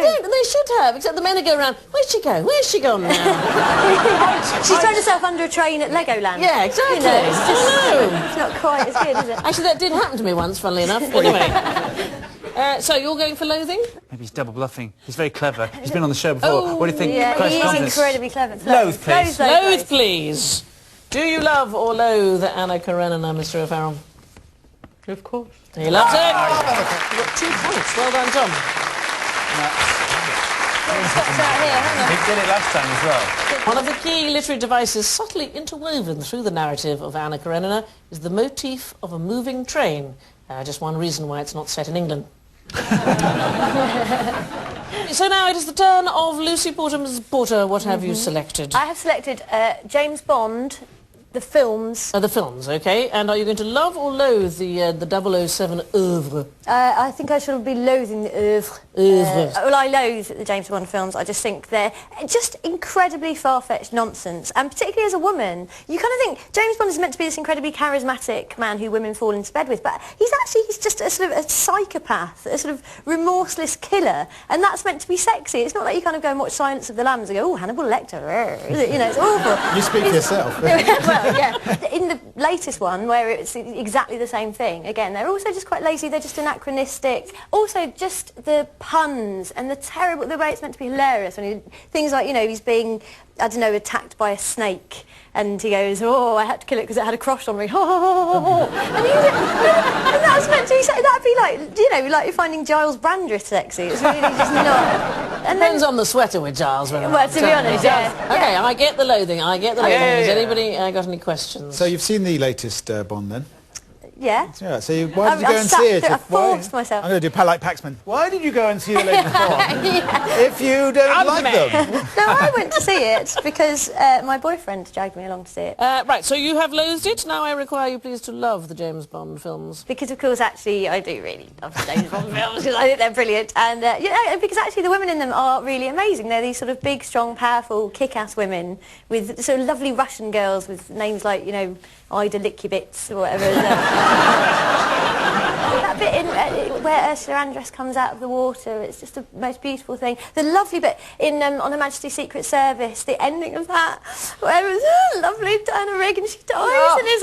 don't. They should have, except the men who go around, where'd she go? Where's she gone now? She's thrown herself under a train at Legoland. Yeah, exactly. You know, it's just, it's not quite as good, is it? Actually, that did happen to me once, funnily enough. Anyway. So, you're going for loathing? Maybe he's double bluffing. He's very clever. He's been on the show before. Oh, what do you think? Yeah, he is incredibly clever. Loathe, please. Loathe, please. Do you love or loathe Anna Karenina, Mr. O'Farrell? Of course. He loves it. You've got 2 points. Well done, John. He did it last time as well. One of the key literary devices subtly interwoven through the narrative of Anna Karenina is the motif of a moving train. Just one reason why it's not set in England. So now it is the turn of Lucy Porter. Mrs. Porter, what have you selected? I have selected James Bond, the films. The films, OK. And are you going to love or loathe the 007 oeuvre? I think I shall be loathing the oeuvre. Well, I loathe the James Bond films. I just think they're just incredibly far-fetched nonsense. And particularly as a woman, you kind of think James Bond is meant to be this incredibly charismatic man who women fall into bed with, but he's just a sort of a psychopath, a sort of remorseless killer, and that's meant to be sexy. It's not like you kind of go and watch Silence of the Lambs and go, oh, Hannibal Lecter, you know, it's awful. You speak for yourself. Well, yeah. In the latest one, where it's exactly the same thing, again, they're also just quite lazy, they're just anachronistic. Also, just the puns and the way it's meant to be hilarious. Things like, you know, he's being, I don't know, attacked by a snake, and he goes, oh, I had to kill it because it had a crush on me. And that's meant to be, that'd be like, you know, like you're finding Giles Brandreth sexy. It's really just not. And Depends on the sweater with Giles. Well, to be honest, yeah. OK, I get the loathing, I get the loathing. Has anybody got any questions? So you've seen the latest Bond then? Yeah. Yeah, so why did you go and see it? I forced myself. I'm going to do like Paxman. Why did you go and see the latest Bond if you don't like them? No, I went to see it because my boyfriend dragged me along to see it. Right, so you have loathed it. Now I require you please to love the James Bond films. Because, of course, actually, I do really love the James Bond films because I think they're brilliant. And, you know, because actually the women in them are really amazing. They're these sort of big, strong, powerful, kick-ass women with sort of lovely Russian girls with names like, you know, Ida Lickubits or whatever. That bit in where Ursula Andress comes out of the water, it's just the most beautiful thing. The lovely bit in On Her Majesty's Secret Service, the ending of that, where it was lovely Diana Rigg and she dies and it's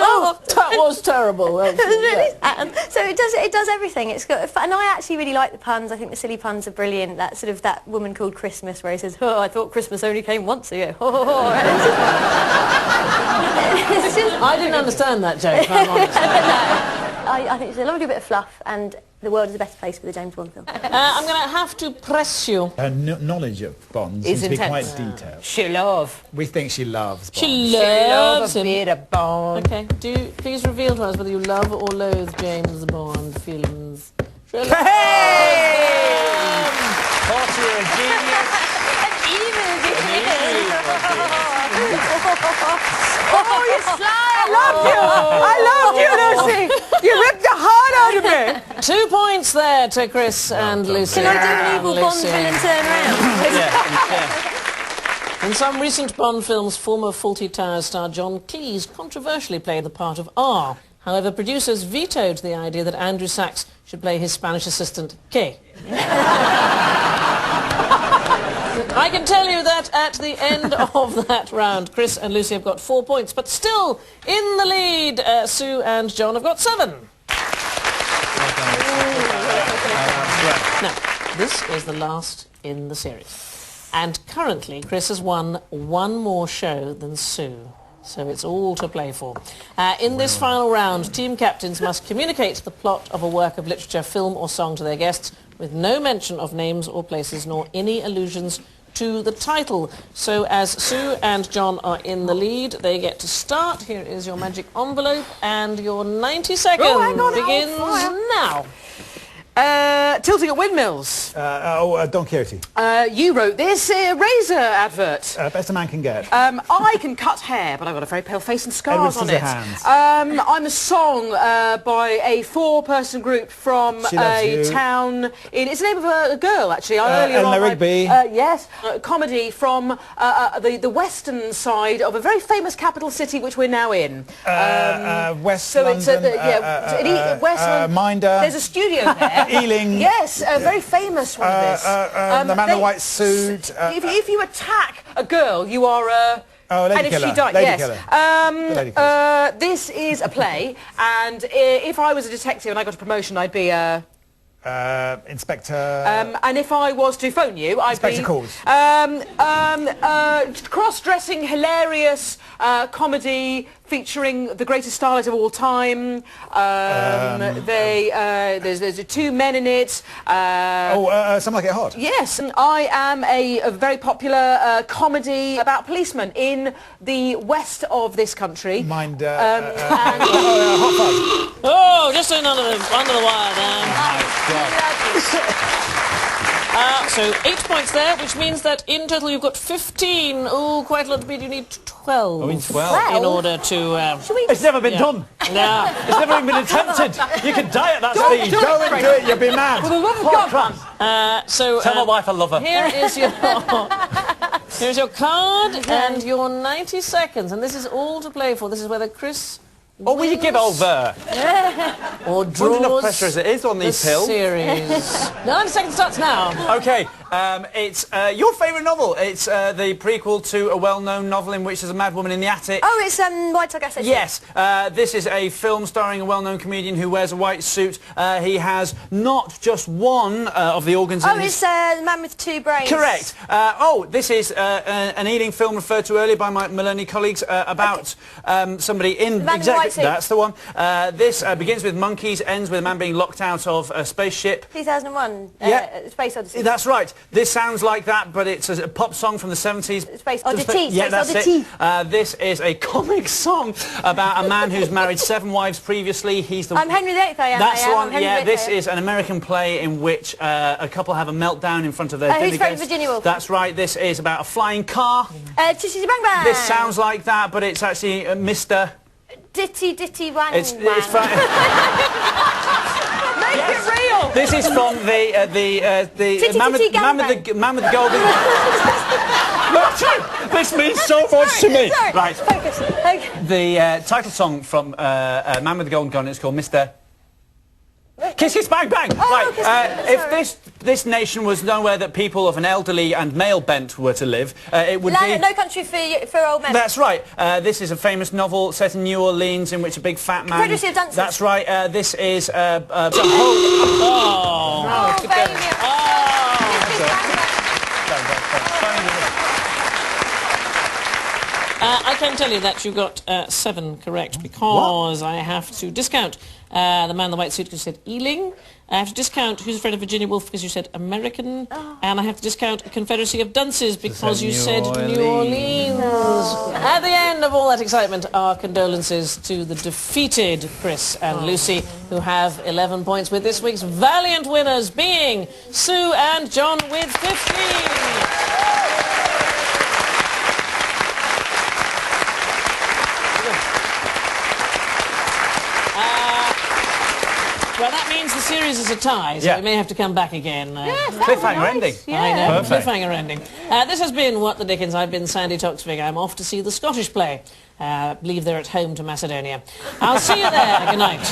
that was terrible. It was really sad. So it does everything. It's got fun. And I actually really like the puns. I think the silly puns are brilliant. That sort of that woman called Christmas where he says, oh, I thought Christmas only came once a year. I didn't understand that joke, I'm honest. I think it's a lovely bit of fluff, and the world is a better place with a James Bond film. I'm going to have to press you. Her knowledge of Bond seems to be quite detailed. She love. We think she loves Bond. She loves a bit of Bond. OK, please reveal to us whether you love or loathe James Bond films. Hey! Porter, you're a genius. Oh, you sly! I love you! I love you, Lucy! You ripped the heart out of me! 2 points there to Chris and Lucy. Can I do an evil Bond villain turn around? In some recent Bond films, former Fawlty Towers star John Cleese controversially played the part of R. However, producers vetoed the idea that Andrew Sachs should play his Spanish assistant, K. I can tell you that at the end of that round, Chris and Lucy have got 4 points, but still in the lead, Sue and John have got 7. Now, this is the last in the series. And currently, Chris has won 1 more show than Sue. So it's all to play for. In this final round, team captains must communicate the plot of a work of literature, film or song to their guests with no mention of names or places nor any allusions to the title. So as Sue and John are in the lead, they get to start. Here is your magic envelope and your 90 seconds begins now. Tilting at windmills. Don Quixote. You wrote this razor advert. Best a man can get. I can cut hair, but I've got a very pale face and scars on it. Hands. I'm a song by a 4-person group from a town in... It's the name of a girl, actually. Eleanor Rigby. Yes. Comedy from the western side of a very famous capital city, which we're now in. West London. West London. Minder. There's a studio there. Ealing. Yes, a very famous one of this. The man in the white suit. If you attack a girl, you are... lady and if killer. she died, Lady yes. killer. Lady killer. This is a play, and if I was a detective and I got a promotion, I'd be a... Inspector... and if I was to phone you, I'd Inspector be... Calls. Cross-dressing, hilarious comedy featuring the greatest starlet of all time. There's two men in it. Some Like It Hot. Yes, and I am a very popular comedy about policemen in the west of this country. Mind... Hot Fuzz. Oh, just under the wire there. So 8 points there, which means that in total you've got 15. Oh, quite a lot to beat. You need 12. Oh, we need 12. In order to... It's never been done. No. It's never even been attempted. You can die at that speed. Go and do it, you'll be mad. For the love of God. Tell my wife I love her. Here's your card and your 90 seconds. And this is all to play for. This is whether Chris... Or will you give over? Or Under draws enough pressure as it is on these pills. series. 90 seconds starts now. Okay, it's your favourite novel. It's the prequel to a well-known novel in which there's a mad woman in the attic. Oh, it's White Dog Association. Yes, this is a film starring a well-known comedian who wears a white suit. He has not just one of the organs in his... Oh, it's The Man with Two Brains. Correct. This is an Ealing film referred to earlier by my Maloney colleagues about somebody in... Man in the white suit. That's the one. This begins with monkeys, ends with a man being locked out of a spaceship. 2001. Yeah. Space Odyssey. That's right. This sounds like that, but it's a pop song from the 70s. Space Odyssey. Yeah, Space that's Odyssey. it. This is a comic song about a man who's married 7 wives previously. He's the... I'm Henry VIII, I am. That's the one. Henry Yeah, VIII, this is an American play in which a couple have a meltdown in front of their dinner Who's Afraid of guests. Virginia Woolf? That's right. This is about a flying car. Titty Bang Bang. This sounds like that, but it's actually Mr. Ditty Wang It's Wang. from... Make it real! This is from the man with the golden... This means so much to me. Sorry. Right. Focus. Okay. The title song from Man with the Golden Gun is called Mr. Kiss Kiss Bang Bang. Oh, Right. If this nation was nowhere that people of an elderly and male bent were to live, it would be... No Country for Old Men. That's right. This is a famous novel set in New Orleans in which a big fat man... Confederacy of Dancers. That's right. This is... Oh, I can tell you that you got 7 correct because I have to discount the man in the white suit because you said Ealing. I have to discount Who's Afraid of Virginia Woolf because you said American. And I have to discount Confederacy of Dunces because you said New Orleans. At the end of all that excitement, our condolences to the defeated Chris and Lucy, who have 11 points, with this week's valiant winners being Sue and John with 15. Well, that means the series is a tie, so we may have to come back again. Cliffhanger ending. Yeah, I know. Perfect. Cliffhanger ending. This has been What the Dickens. I've been Sandi Toksvig. I'm off to see the Scottish play. Believe they're at home to Macedonia. I'll see you there. Good night.